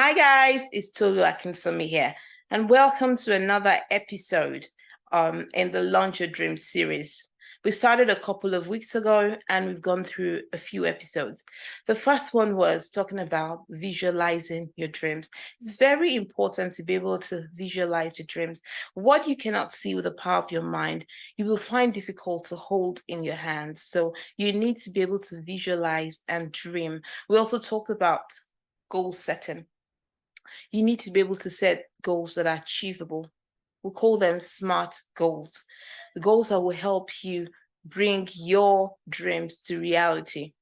Hi guys, it's Tolu Akinsumi here, and welcome to another episode in the Launch Your Dreams series. We started a couple of weeks ago and we've gone through a few episodes. The first one was talking about visualizing your dreams. It's very important to be able to visualize your dreams. What you cannot see with the power of your mind, you will find difficult to hold in your hands. So you need to be able to visualize and dream. We also talked about goal setting. You need to be able to set goals that are achievable. We call them SMART goals. The goals that will help you bring your dreams to reality.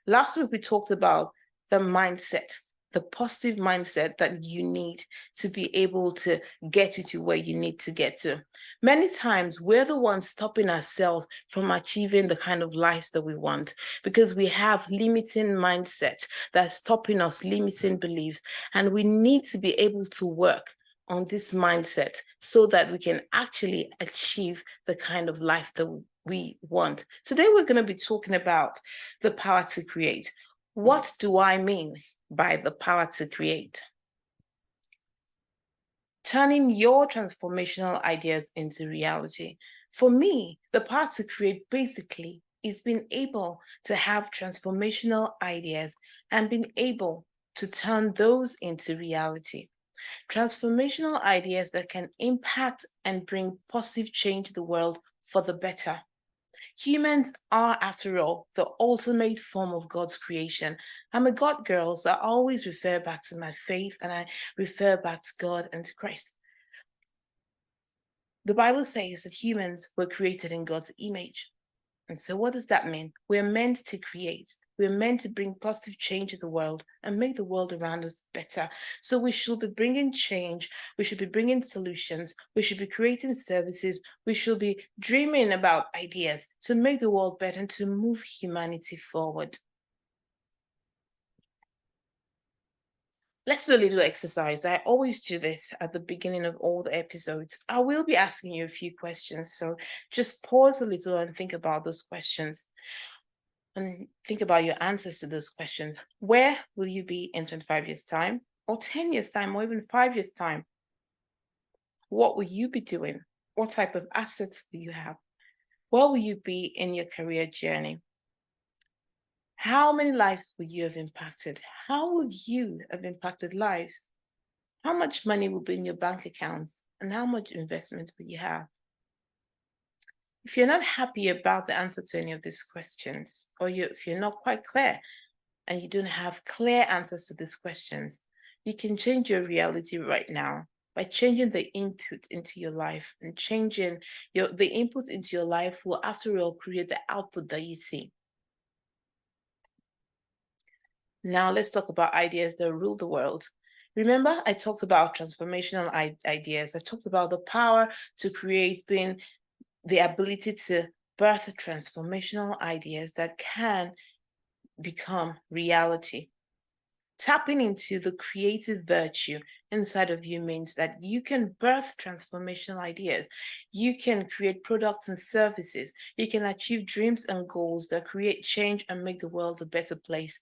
Last week, we talked about the mindset, the positive mindset that you need to be able to get you to where you need to get to. Many times, we're the ones stopping ourselves from achieving the kind of lives that we want because we have limiting mindset that's stopping us, limiting beliefs, and we need to be able to work on this mindset so that we can actually achieve the kind of life that we want. Today, we're going to be talking about the power to create. What do I mean by the power to create? Turning your transformational ideas into reality. For me, the power to create basically is being able to have transformational ideas and being able to turn those into reality. Transformational ideas that can impact and bring positive change to the world for the better. Humans are, after all, the ultimate form of God's creation. I'm a God girl, so I always refer back to my faith and I refer back to God and to Christ. The Bible says that humans were created in God's image. And so, what does that mean? We're meant to create. We're meant to bring positive change to the world and make the world around us better. So, we should be bringing change. We should be bringing solutions. We should be creating services. We should be dreaming about ideas to make the world better and to move humanity forward. Let's do a little exercise. I always do this at the beginning of all the episodes. I will be asking you a few questions. So just pause a little and think about those questions and think about your answers to those questions. Where will you be in 25 years' time, or 10 years' time, or even 5 years' time? What will you be doing? What type of assets will you have? Where will you be in your career journey? How many lives will you have impacted? How will you have impacted lives? How much money will be in your bank accounts and how much investment will you have? If you're not happy about the answer to any of these questions, or if you're not quite clear and you don't have clear answers to these questions, you can change your reality right now by changing the input into your life, and changing the input into your life will, after all, create the output that you see. Now let's talk about ideas that rule the world. Remember, I talked about transformational ideas. I talked about the power to create being the ability to birth transformational ideas that can become reality. Tapping into the creative virtue inside of you means that you can birth transformational ideas. You can create products and services. You can achieve dreams and goals that create change and make the world a better place.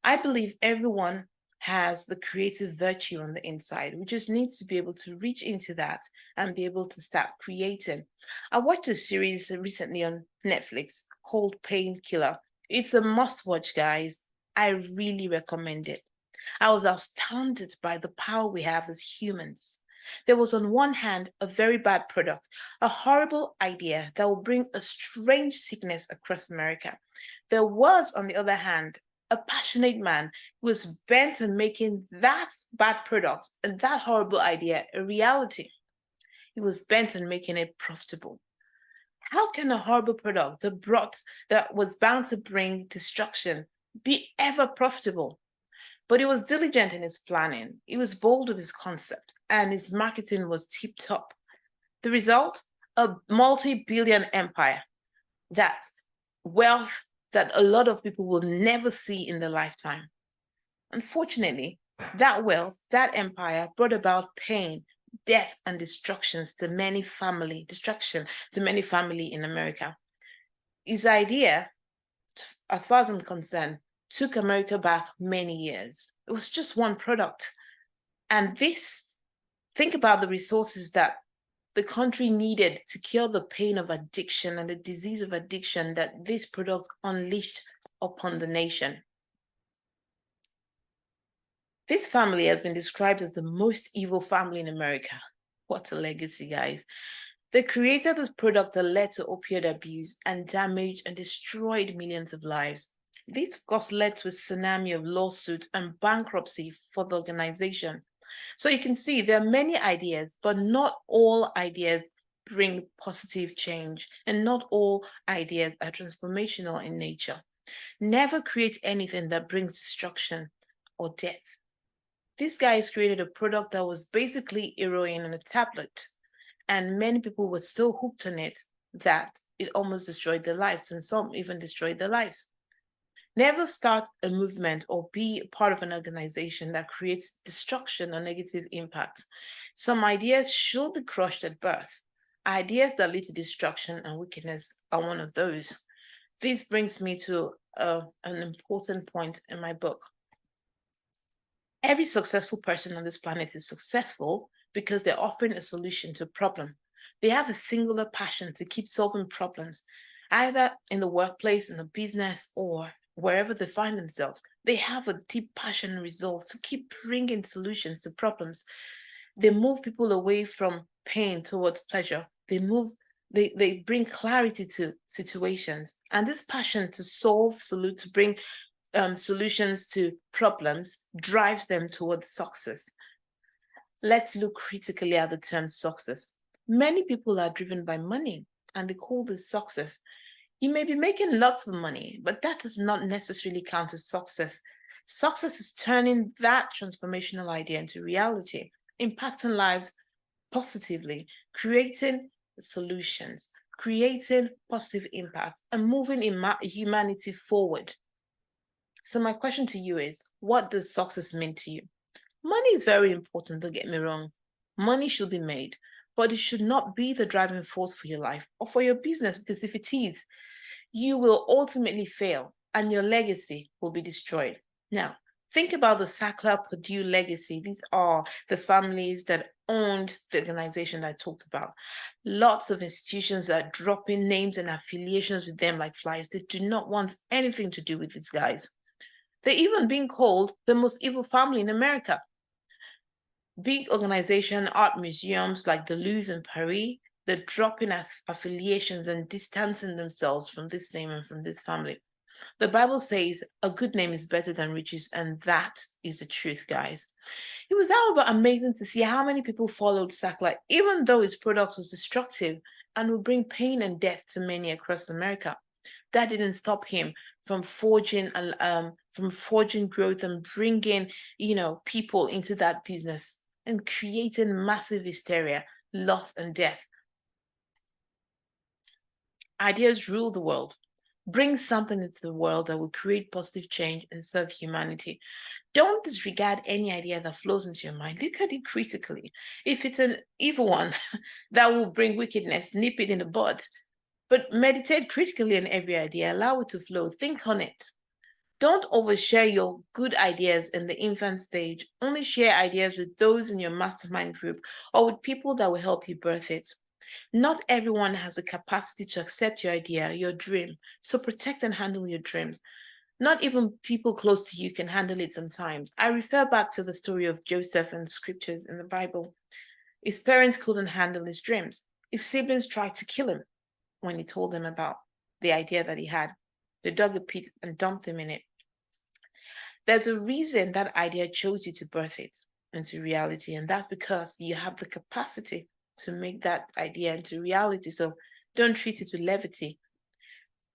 I believe everyone has the creative virtue on the inside. We just need to be able to reach into that and be able to start creating. I watched a series recently on Netflix called Painkiller. It's a must watch, guys. I really recommend it. I was astounded by the power we have as humans. There was, on one hand, a very bad product, a horrible idea that will bring a strange sickness across America. There was, on the other hand, a passionate man who was bent on making that bad product and that horrible idea a reality. He was bent on making it profitable. How can a horrible product that was bound to bring destruction be ever profitable? But he was diligent in his planning. He was bold with his concept, and his marketing was tip top. The result? A multi-billion empire. That wealth that a lot of people will never see in their lifetime. Unfortunately, that wealth, that empire brought about pain, death, and destruction to many family in America. His idea, as far as I'm concerned, took America back many years. It was just one product. And think about the resources that the country needed to cure the pain of addiction and the disease of addiction that this product unleashed upon the nation. This family has been described as the most evil family in America. What a legacy, guys. They created this product that led to opioid abuse and damaged and destroyed millions of lives. This, of course, led to a tsunami of lawsuits and bankruptcy for the organization. So you can see there are many ideas, but not all ideas bring positive change, and not all ideas are transformational in nature. Never create anything that brings destruction or death. These guys created a product that was basically heroin on a tablet, and many people were so hooked on it that it almost destroyed their lives, and some even destroyed their lives. Never start a movement or be part of an organization that creates destruction or negative impact. Some ideas should be crushed at birth. Ideas that lead to destruction and wickedness are one of those. This brings me to an important point in my book. Every successful person on this planet is successful because they're offering a solution to a problem. They have a singular passion to keep solving problems, either in the workplace, in the business, or wherever they find themselves. They have a deep passion and resolve to keep bringing solutions to problems. They move people away from pain towards pleasure. They bring clarity to situations. And this passion to to bring solutions to problems drives them towards success. Let's look critically at the term success. Many people are driven by money and they call this success. You may be making lots of money, but that does not necessarily count as success. Success is turning that transformational idea into reality, impacting lives positively, creating solutions, creating positive impact, and moving humanity forward. So my question to you is, what does success mean to you? Money is very important, don't get me wrong. Money should be made, but it should not be the driving force for your life or for your business, because if it is, you will ultimately fail and your legacy will be destroyed. Now, think about the Sackler Purdue legacy. These are the families that owned the organization that I talked about. Lots of institutions are dropping names and affiliations with them like flies. They do not want anything to do with these guys. They're even being called the most evil family in America. Big organization, art museums like the Louvre in Paris, they're dropping affiliations and distancing themselves from this name and from this family. The Bible says a good name is better than riches, and that is the truth, guys. It was, however, amazing to see how many people followed Sackler, even though his product was destructive and would bring pain and death to many across America. That didn't stop him from forging growth and bringing, people into that business and creating massive hysteria, loss, and death. Ideas rule the world. Bring something into the world that will create positive change and serve humanity. Don't disregard any idea that flows into your mind. Look at it critically. If it's an evil one that will bring wickedness, nip it in the bud. But meditate critically on every idea. Allow it to flow. Think on it. Don't overshare your good ideas in the infant stage. Only share ideas with those in your mastermind group or with people that will help you birth it. Not everyone has the capacity to accept your idea, your dream. So protect and handle your dreams. Not even people close to you can handle it sometimes. I refer back to the story of Joseph and scriptures in the Bible. His parents couldn't handle his dreams. His siblings tried to kill him when he told them about the idea that he had. They dug a pit and dumped him in it. There's a reason that idea chose you to birth it into reality, and that's because you have the capacity to make that idea into reality. So don't treat it with levity.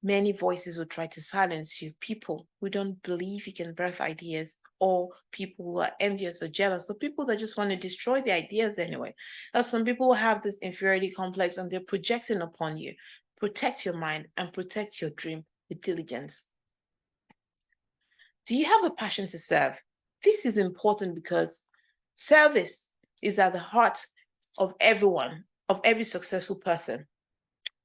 Many voices will try to silence you. People who don't believe you can birth ideas, or people who are envious or jealous, or people that just want to destroy the ideas anyway. Now, some people have this inferiority complex and they're projecting upon you. Protect your mind and protect your dream with diligence. Do you have a passion to serve? This is important because service is at the heart of everyone, of every successful person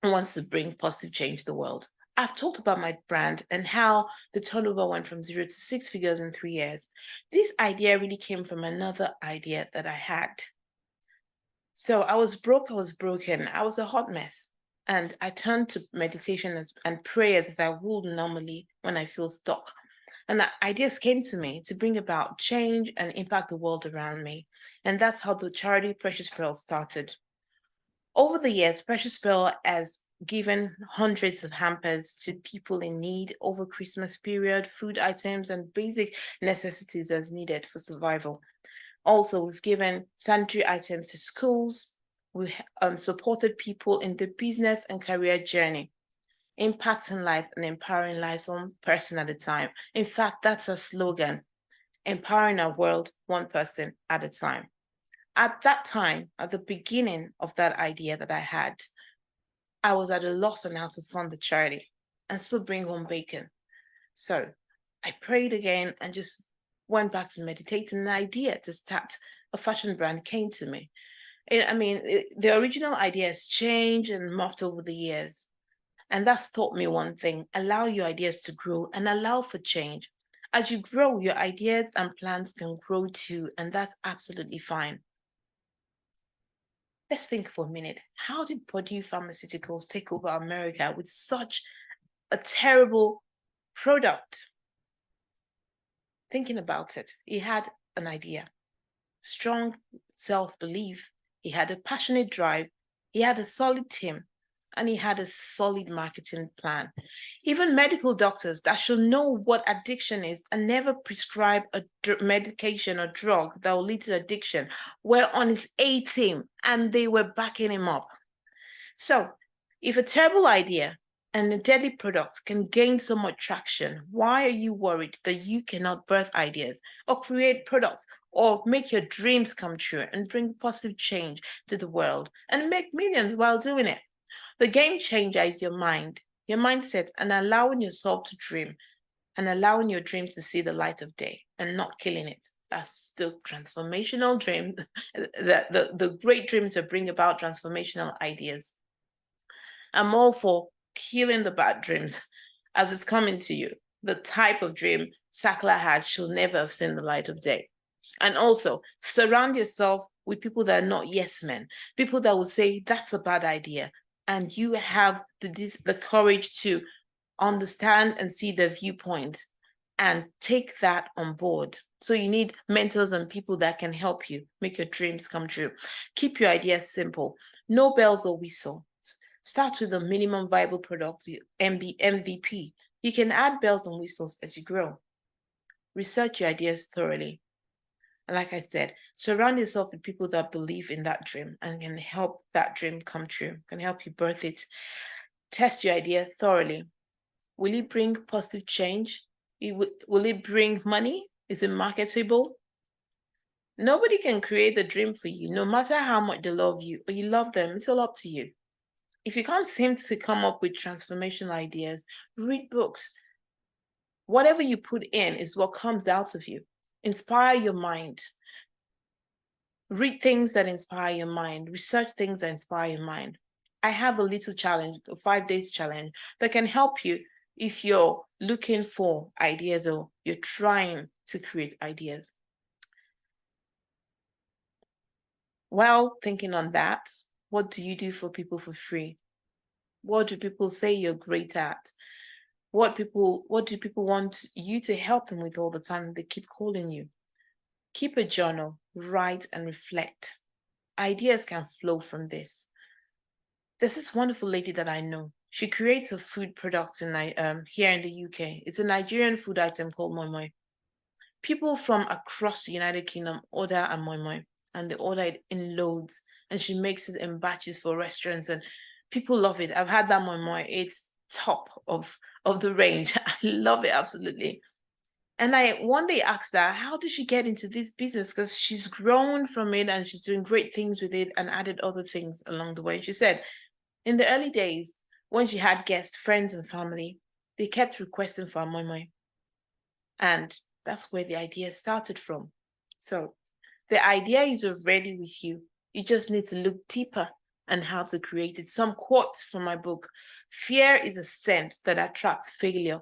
who wants to bring positive change to the world. I've talked about my brand and how the turnover went from 0 to 6 figures in 3 years. This idea really came from another idea that I had. So I was broke, I was broken, I was a hot mess. And I turned to meditation and prayers as I would normally when I feel stuck. And the ideas came to me to bring about change and impact the world around me. And that's how the charity Precious Pearl started. Over the years, Precious Pearl has given hundreds of hampers to people in need over Christmas period, food items and basic necessities as needed for survival. Also, we've given sanitary items to schools. We supported people in the business and career journey, impacting lives and empowering lives one person at a time. In fact, that's a slogan, empowering our world one person at a time. At that time, at the beginning of that idea that I had, I was at a loss on how to fund the charity and still bring home bacon. So I prayed again and just went back to meditating. An idea to start a fashion brand came to me. The original idea has changed and morphed over the years. And that's taught me one thing: allow your ideas to grow and allow for change. As you grow, your ideas and plans can grow too, and that's absolutely fine. Let's think for a minute. How did Purdue Pharmaceuticals take over America with such a terrible product? Thinking about it, he had an idea, strong self-belief, he had a passionate drive, he had a solid team, and he had a solid marketing plan. Even medical doctors that should know what addiction is and never prescribe a medication or drug that will lead to addiction were on his A team and they were backing him up. So if a terrible idea and a deadly product can gain so much traction, why are you worried that you cannot birth ideas or create products or make your dreams come true and bring positive change to the world and make millions while doing it? The game changer is your mind, your mindset, and allowing yourself to dream and allowing your dreams to see the light of day and not killing it. That's the transformational dream, the great dream to bring about transformational ideas. I'm all for killing the bad dreams as it's coming to you. The type of dream Sackler had should never have seen the light of day. And also surround yourself with people that are not yes men, people that will say that's a bad idea, and you have the courage to understand and see their viewpoint and take that on board. So you need mentors and people that can help you make your dreams come true. Keep your ideas simple. No bells or whistles. Start with a minimum viable product, MVP. You can add bells and whistles as you grow. Research your ideas thoroughly. And like I said, surround yourself with people that believe in that dream and can help that dream come true, can help you birth it. Test your idea thoroughly. Will it bring positive change? Will it bring money? Is it marketable? Nobody can create the dream for you, no matter how much they love you or you love them. It's all up to you. If you can't seem to come up with transformational ideas, read books. Whatever you put in is what comes out of you. Inspire your mind. Read things that inspire your mind. Research things that inspire your mind. I have a little challenge, a 5 days challenge that can help you if you're looking for ideas or you're trying to create ideas. While thinking on that, what do you do for people for free? What do people say you're great at? What do people want you to help them with all the time? They keep calling you. Keep a journal, write and reflect. Ideas can flow from this. There's this wonderful lady that I know. She creates a food product here in the UK. It's a Nigerian food item called moi moi. People from across the United Kingdom order a moi moi, and they order it in loads. And she makes it in batches for restaurants, and people love it. I've had that moi moi. It's top of the range. I love it absolutely. And I one day asked her, how did she get into this business? Because she's grown from it and she's doing great things with it and added other things along the way. She said, in the early days, when she had guests, friends, and family, they kept requesting for a moi moi. And that's where the idea started from. So the idea is already with you. You just need to look deeper and how to create it. Some quotes from my book: fear is a scent that attracts failure.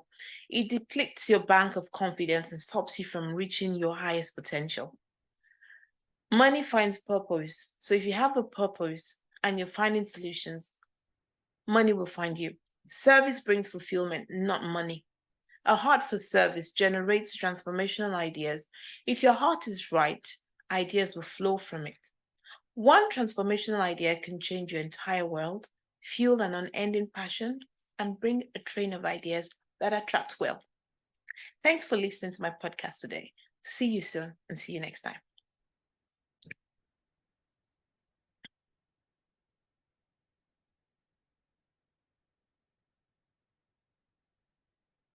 It depletes your bank of confidence and stops you from reaching your highest potential. Money finds purpose. So if you have a purpose and you're finding solutions, money will find you. Service brings fulfillment, not money. A heart for service generates transformational ideas. If your heart is right, ideas will flow from it. One transformational idea can change your entire world, fuel an unending passion, and bring a train of ideas that attract wealth. Thanks for listening to my podcast today. See you soon and see you next time.